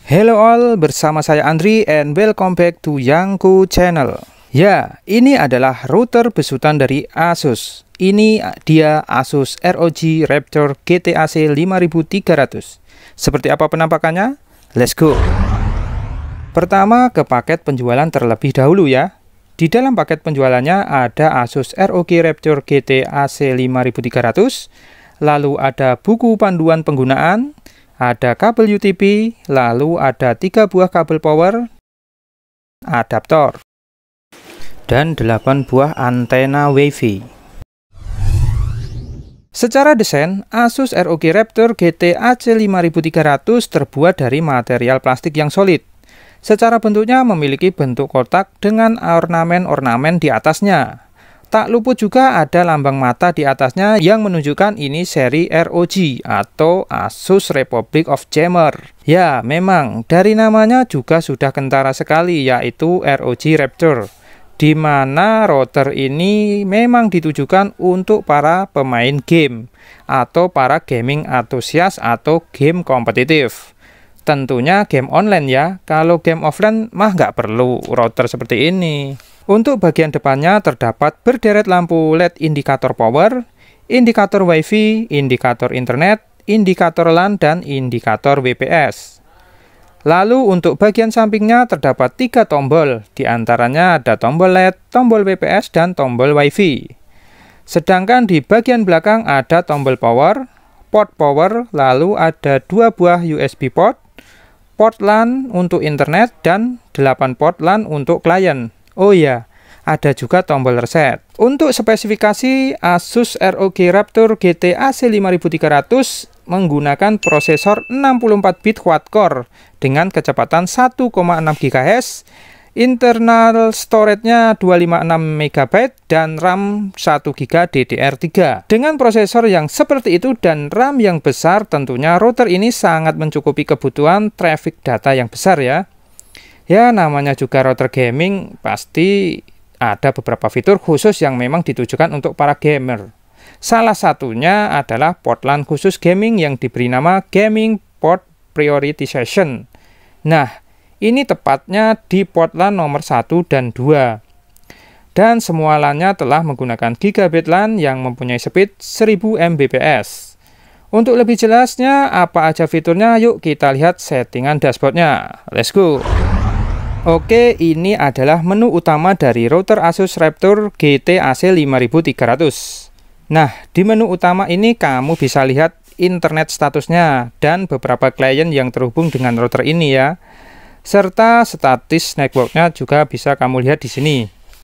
Hello all, bersama saya Andri and welcome back to Yangku Channel. Ya, ini adalah router besutan dari Asus. Ini dia Asus ROG Raptor GT-AC 5300. Seperti apa penampakannya? Let's go. Pertama ke paket penjualan terlebih dahulu ya. Di dalam paket penjualannya ada Asus ROG Raptor GT-AC 5300, lalu ada buku panduan penggunaan, ada kabel UTP, lalu ada 3 buah kabel power, adaptor, dan 8 buah antena WiFi. Secara desain, Asus ROG Raptor GT-AC 5300 terbuat dari material plastik yang solid. Secara bentuknya memiliki bentuk kotak dengan ornamen-ornamen di atasnya. Tak luput juga ada lambang mata di atasnya yang menunjukkan ini seri ROG atau Asus Republic of Gamer. Ya, memang dari namanya juga sudah kentara sekali, yaitu ROG Raptor, di mana router ini memang ditujukan untuk para pemain game atau para gaming antusias atau game kompetitif. Tentunya game online ya, kalau game offline mah nggak perlu router seperti ini. Untuk bagian depannya terdapat berderet lampu LED indikator power, indikator WiFi, indikator internet, indikator LAN, dan indikator WPS. Lalu untuk bagian sampingnya terdapat 3 tombol, diantaranya ada tombol LED, tombol WPS, dan tombol WiFi. Sedangkan di bagian belakang ada tombol power, port power, lalu ada 2 buah USB port LAN untuk internet, dan 8 port LAN untuk klien. Oh iya, ada juga tombol reset. Untuk spesifikasi, Asus ROG Raptor GT-AC 5300 menggunakan prosesor 64 bit quad-core dengan kecepatan 1,6 GHz, internal storage-nya 256 MB, dan RAM 1 GB DDR3. Dengan prosesor yang seperti itu dan RAM yang besar, tentunya router ini sangat mencukupi kebutuhan traffic data yang besar ya. Ya, namanya juga router gaming, pasti ada beberapa fitur khusus yang memang ditujukan untuk para gamer. Salah satunya adalah port LAN khusus gaming yang diberi nama Gaming Port Prioritization. Nah, ini tepatnya di port LAN nomor 1 dan 2. Dan semua LAN-nya telah menggunakan gigabit LAN yang mempunyai speed 1000 Mbps. Untuk lebih jelasnya, apa aja fiturnya, yuk kita lihat settingan dashboardnya. Let's go! Oke, ini adalah menu utama dari router Asus Raptor GT-AC 5300. Nah, di menu utama ini kamu bisa lihat internet statusnya dan beberapa klien yang terhubung dengan router ini ya. Serta status networknya juga bisa kamu lihat di sini.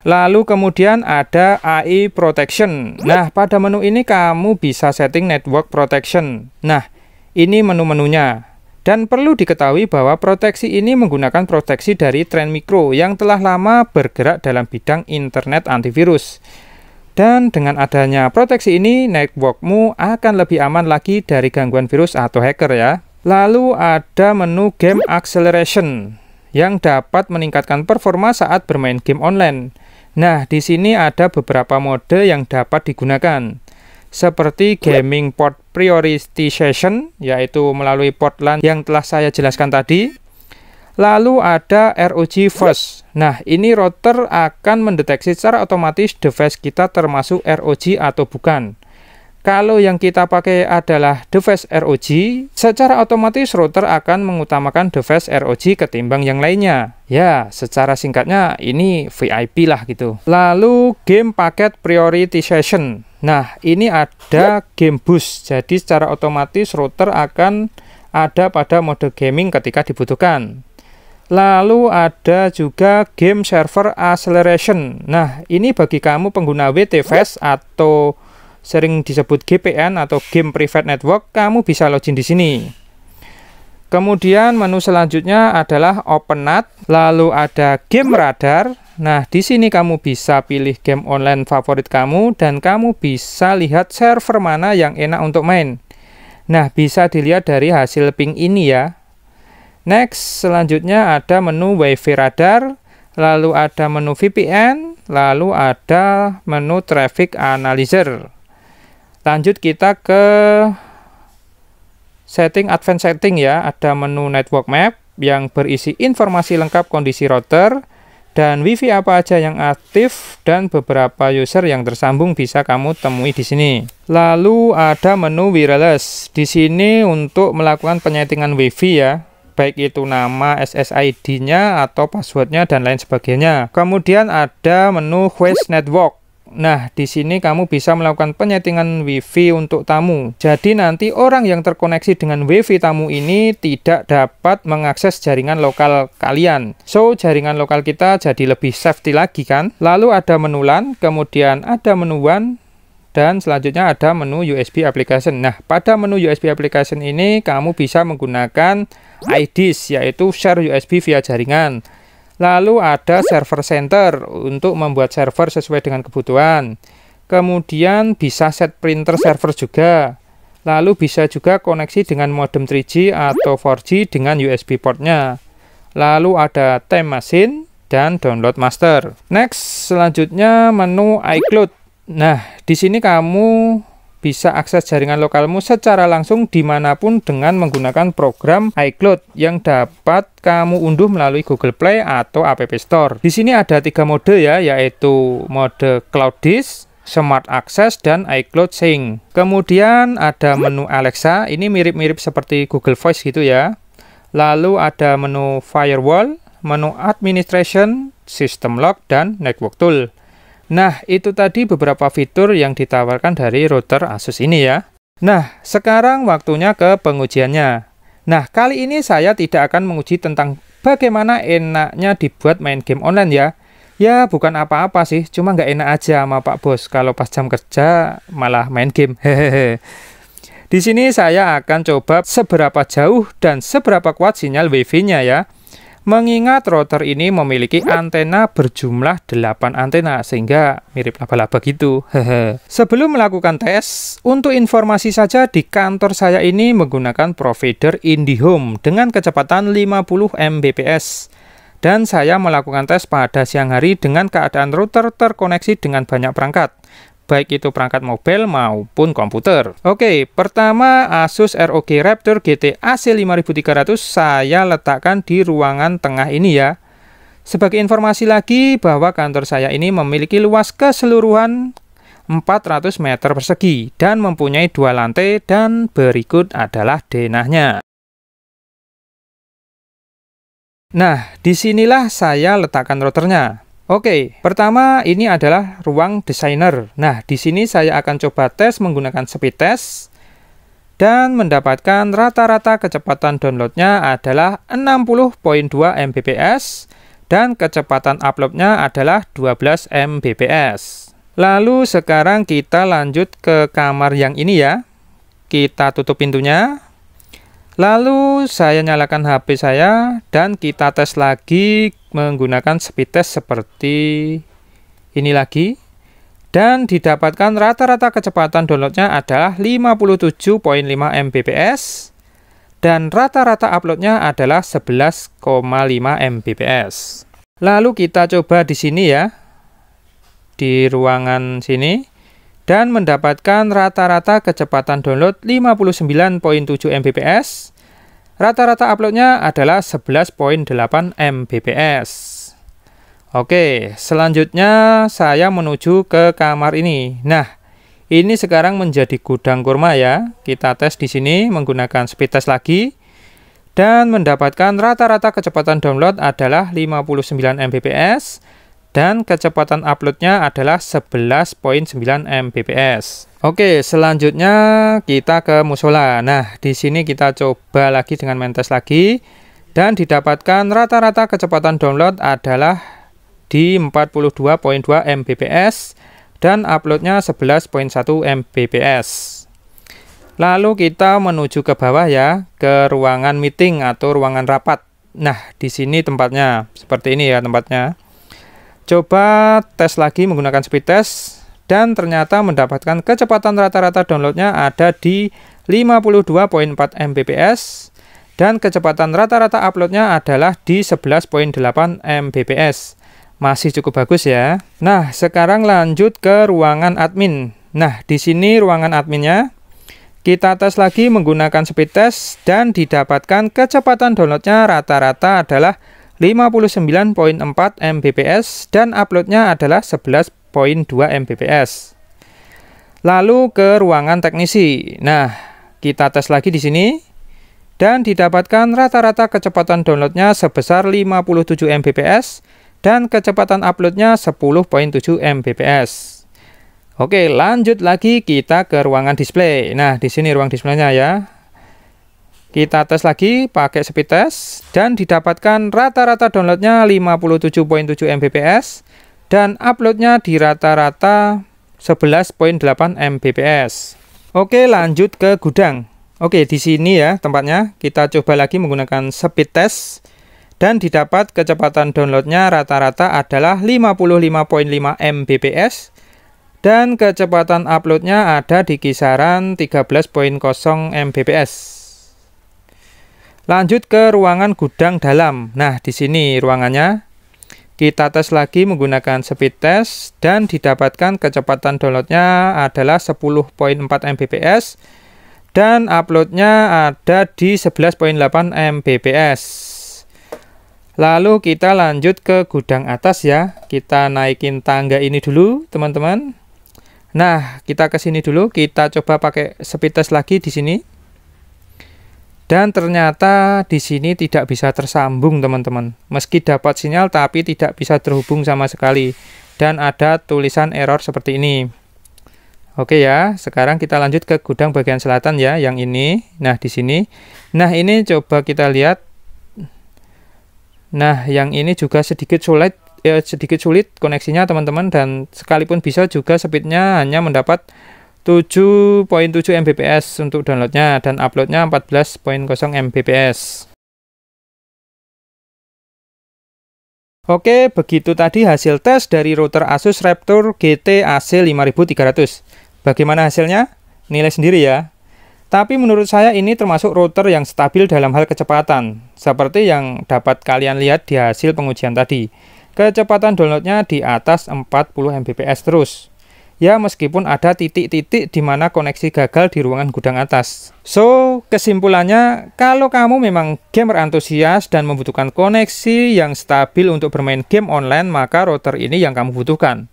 Lalu kemudian ada AI Protection. Nah, pada menu ini kamu bisa setting network protection. Nah, ini menu-menunya. Dan perlu diketahui bahwa proteksi ini menggunakan proteksi dari Trend Micro yang telah lama bergerak dalam bidang internet antivirus. Dan dengan adanya proteksi ini, networkmu akan lebih aman lagi dari gangguan virus atau hacker ya. Lalu ada menu Game Acceleration yang dapat meningkatkan performa saat bermain game online. Nah, di sini ada beberapa mode yang dapat digunakan, seperti Gaming Port Prioritization, yaitu melalui port LAN yang telah saya jelaskan tadi. Lalu ada ROG First. Nah, ini router akan mendeteksi secara otomatis device kita termasuk ROG atau bukan. Kalau yang kita pakai adalah device ROG, secara otomatis router akan mengutamakan device ROG ketimbang yang lainnya. Ya, secara singkatnya ini VIP lah gitu. Lalu Game Packet Prioritization. Nah, ini ada Game Boost. Jadi secara otomatis router akan ada pada mode gaming ketika dibutuhkan. Lalu ada juga Game Server Acceleration. Nah, ini bagi kamu pengguna WTFS atau sering disebut GPN atau Game Private Network, kamu bisa login di sini. Kemudian menu selanjutnya adalah OpenNAT, lalu ada Game Radar. Nah, di sini kamu bisa pilih game online favorit kamu dan kamu bisa lihat server mana yang enak untuk main. Nah, bisa dilihat dari hasil ping ini ya. Next, selanjutnya ada menu WiFi Radar, lalu ada menu VPN, lalu ada menu Traffic Analyzer. Lanjut kita ke setting advanced setting ya, ada menu network map yang berisi informasi lengkap kondisi router dan WiFi apa aja yang aktif dan beberapa user yang tersambung bisa kamu temui di sini. Lalu ada menu wireless. Di sini untuk melakukan penyetingan WiFi ya, baik itu nama SSID-nya atau passwordnya dan lain sebagainya. Kemudian ada menu Host Network. Nah, di sini kamu bisa melakukan penyetingan WiFi untuk tamu. Jadi nanti orang yang terkoneksi dengan WiFi tamu ini tidak dapat mengakses jaringan lokal kalian. So, jaringan lokal kita jadi lebih safety lagi kan? Lalu ada menu LAN, kemudian ada menu WAN, dan selanjutnya ada menu USB application. Nah, pada menu USB application ini kamu bisa menggunakan iDisk, yaitu share USB via jaringan. Lalu ada server center untuk membuat server sesuai dengan kebutuhan. Kemudian bisa set printer server juga. Lalu bisa juga koneksi dengan modem 3G atau 4G dengan USB portnya. Lalu ada time machine dan download master. Next, selanjutnya menu iCloud. Nah, di sini kamu bisa akses jaringan lokalmu secara langsung dimanapun dengan menggunakan program iCloud yang dapat kamu unduh melalui Google Play atau App Store. Di sini ada 3 mode ya, yaitu mode Cloud Disk, Smart Access, dan iCloud Sync. Kemudian ada menu Alexa, ini mirip-mirip seperti Google Voice gitu ya. Lalu ada menu Firewall, menu Administration, System Lock, dan Network Tool. Nah, itu tadi beberapa fitur yang ditawarkan dari router Asus ini ya. Nah, sekarang waktunya ke pengujiannya. Nah, kali ini saya tidak akan menguji tentang bagaimana enaknya dibuat main game online ya. Ya, bukan apa-apa sih, cuma nggak enak aja sama Pak Bos kalau pas jam kerja malah main game. Hehehe. Di sini saya akan coba seberapa jauh dan seberapa kuat sinyal Wi-Fi-nya ya. Mengingat router ini memiliki antena berjumlah 8 antena, sehingga mirip laba-laba gitu. Sebelum melakukan tes, untuk informasi saja di kantor saya ini menggunakan provider IndiHome dengan kecepatan 50 Mbps. Dan saya melakukan tes pada siang hari dengan keadaan router terkoneksi dengan banyak perangkat, baik itu perangkat mobil maupun komputer. Oke, pertama Asus ROG Raptor GT AC5300 saya letakkan di ruangan tengah ini ya. Sebagai informasi lagi bahwa kantor saya ini memiliki luas keseluruhan 400 meter persegi dan mempunyai 2 lantai, dan berikut adalah denahnya. Nah, disinilah saya letakkan routernya. Oke, pertama ini adalah ruang desainer. Nah, di sini saya akan coba tes menggunakan speed test dan mendapatkan rata-rata kecepatan downloadnya adalah 60.2 Mbps dan kecepatan uploadnya adalah 12 Mbps. Lalu sekarang kita lanjut ke kamar yang ini ya. Kita tutup pintunya. Lalu saya nyalakan HP saya dan kita tes lagi menggunakan speed test seperti ini lagi, dan didapatkan rata-rata kecepatan downloadnya adalah 57.5 Mbps dan rata-rata uploadnya adalah 11,5 Mbps. Lalu kita coba di sini ya, di ruangan sini, dan mendapatkan rata-rata kecepatan download 59.7 Mbps. Rata-rata uploadnya adalah 11.8 Mbps. Oke, selanjutnya saya menuju ke kamar ini. Nah, ini sekarang menjadi gudang kurma ya. Kita tes di sini menggunakan speed test lagi dan mendapatkan rata-rata kecepatan download adalah 59 Mbps dan kecepatan uploadnya adalah 11.9 Mbps. Oke, selanjutnya kita ke musola. Nah, di sini kita coba lagi dengan main tes lagi dan didapatkan rata-rata kecepatan download adalah di 42.2 Mbps dan uploadnya 11.1 Mbps. Lalu kita menuju ke bawah ya, ke ruangan meeting atau ruangan rapat. Nah, di sini tempatnya seperti ini ya tempatnya. Coba tes lagi menggunakan speed test dan ternyata mendapatkan kecepatan rata-rata downloadnya ada di 52.4 Mbps dan kecepatan rata-rata uploadnya adalah di 11.8 Mbps. Masih cukup bagus ya. Nah, sekarang lanjut ke ruangan admin. Nah, di sini ruangan adminnya. Kita tes lagi menggunakan speed test dan didapatkan kecepatan downloadnya rata-rata adalah 59,4 Mbps dan uploadnya adalah 11,2 Mbps. Lalu ke ruangan teknisi. Nah, kita tes lagi di sini dan didapatkan rata-rata kecepatan downloadnya sebesar 57 Mbps dan kecepatan uploadnya 10,7 Mbps. Oke, lanjut lagi kita ke ruangan display. Nah, di sini ruang displaynya ya. Kita tes lagi pakai speed test dan didapatkan rata-rata downloadnya 57,7 Mbps dan uploadnya di rata-rata 11,8 Mbps. Oke, lanjut ke gudang. Oke, di sini ya tempatnya. Kita coba lagi menggunakan speed test dan didapat kecepatan downloadnya rata-rata adalah 55,5 Mbps. Dan kecepatan uploadnya ada di kisaran 13,0 Mbps. Lanjut ke ruangan gudang dalam. Nah, di sini ruangannya. Kita tes lagi menggunakan speed test dan didapatkan kecepatan downloadnya adalah 10,4 Mbps. Dan uploadnya ada di 11,8 Mbps. Lalu kita lanjut ke gudang atas ya. Kita naikin tangga ini dulu, teman-teman. Nah, kita ke sini dulu, kita coba pakai speed test lagi di sini. Dan ternyata di sini tidak bisa tersambung, teman-teman. Meski dapat sinyal tapi tidak bisa terhubung sama sekali. Dan ada tulisan error seperti ini. Oke ya, sekarang kita lanjut ke gudang bagian selatan ya, yang ini. Nah, di sini. Nah, ini coba kita lihat. Nah, yang ini juga sedikit sulit koneksinya teman-teman, dan sekalipun bisa juga speednya hanya mendapat 7,7 Mbps untuk downloadnya dan uploadnya 14,0 Mbps. Oke, begitu tadi hasil tes dari router Asus Raptor GT AC5300. Bagaimana hasilnya? Nilai sendiri ya. Tapi menurut saya ini termasuk router yang stabil dalam hal kecepatan, seperti yang dapat kalian lihat di hasil pengujian tadi. Kecepatan downloadnya di atas 40 Mbps terus. Ya, meskipun ada titik-titik di mana koneksi gagal di ruangan gudang atas. So, kesimpulannya, kalau kamu memang gamer antusias dan membutuhkan koneksi yang stabil untuk bermain game online, maka router ini yang kamu butuhkan.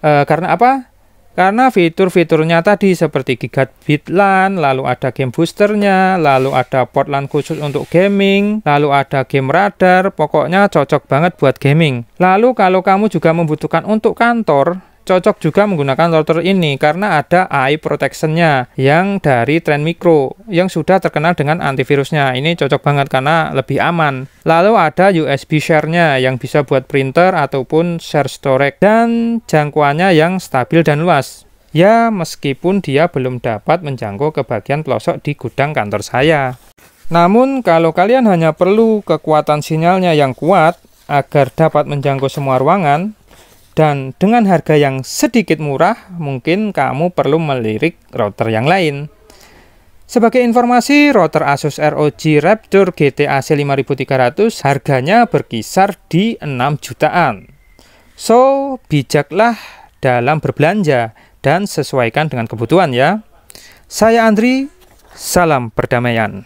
Karena apa? Karena fitur-fiturnya tadi seperti gigabit LAN, lalu ada game boosternya, lalu ada port LAN khusus untuk gaming, lalu ada game radar, pokoknya cocok banget buat gaming. Lalu kalau kamu juga membutuhkan untuk kantor, cocok juga menggunakan router ini karena ada eye protection-nya yang dari Trend Micro yang sudah terkenal dengan antivirusnya. Ini cocok banget karena lebih aman. Lalu ada USB share-nya yang bisa buat printer ataupun share storage dan jangkauannya yang stabil dan luas. Ya, meskipun dia belum dapat menjangkau ke bagian pelosok di gudang kantor saya. Namun kalau kalian hanya perlu kekuatan sinyalnya yang kuat agar dapat menjangkau semua ruangan, dan dengan harga yang sedikit murah, mungkin kamu perlu melirik router yang lain. Sebagai informasi, router Asus ROG Raptor GT AC5300 harganya berkisar di 6 jutaan. So, bijaklah dalam berbelanja dan sesuaikan dengan kebutuhan ya. Saya Andri, salam perdamaian.